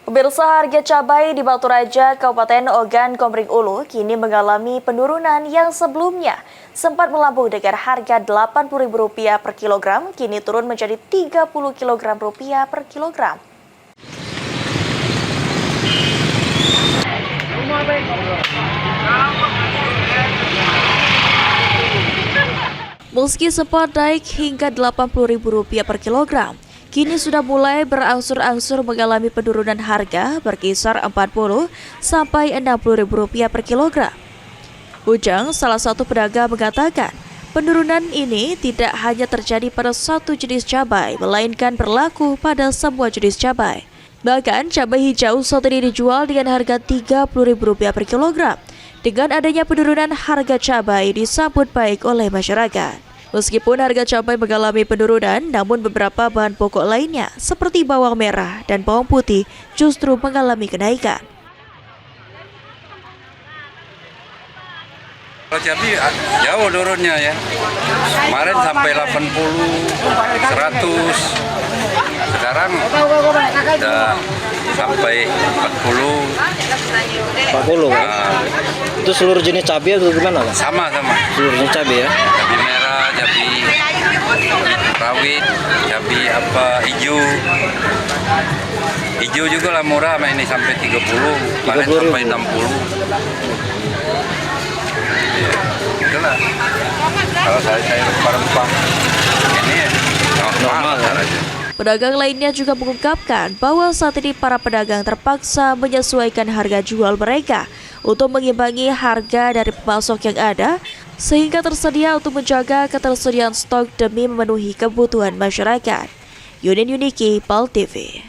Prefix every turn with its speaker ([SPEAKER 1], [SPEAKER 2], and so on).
[SPEAKER 1] Pemirsa, harga cabai di Batu Raja, Kabupaten Ogan Komering Ulu kini mengalami penurunan yang sebelumnya sempat melambung dengan harga Rp80.000 per kilogram, kini turun menjadi Rp30 per kilogram. Meski sempat naik hingga Rp80.000 per kilogram, kini sudah mulai berangsur-angsur mengalami penurunan harga berkisar Rp40 sampai Rp60.000 per kilogram. Ujang, salah satu pedagang, mengatakan penurunan ini tidak hanya terjadi pada satu jenis cabai, melainkan berlaku pada semua jenis cabai. Bahkan cabai hijau saat ini dijual dengan harga Rp30.000 per kilogram. Dengan adanya penurunan harga cabai disambut baik oleh masyarakat. Meskipun harga cabai mengalami penurunan, namun beberapa bahan pokok lainnya seperti bawang merah dan bawang putih justru mengalami kenaikan.
[SPEAKER 2] Kalau cabai jauh turunnya ya. Kemarin sampai 80, 100. Sekarang sudah sampai 40.
[SPEAKER 3] 40 kan? Itu seluruh jenis cabai atau gimana Pak?
[SPEAKER 2] Sama.
[SPEAKER 3] Seluruh jenis cabai ya?
[SPEAKER 2] Cabai merah, cabai rawit, cabai hijau. Hijau juga lah murah, ini sampai 30, kemarin sampai 60. Ya, itulah. Kalau saya rempah-rempah ini normal aja.
[SPEAKER 1] Pedagang lainnya juga mengungkapkan bahwa saat ini para pedagang terpaksa menyesuaikan harga jual mereka untuk mengimbangi harga dari pemasok yang ada, sehingga tersedia untuk menjaga ketersediaan stok demi memenuhi kebutuhan masyarakat. Yunin Yuniki, PAL TV.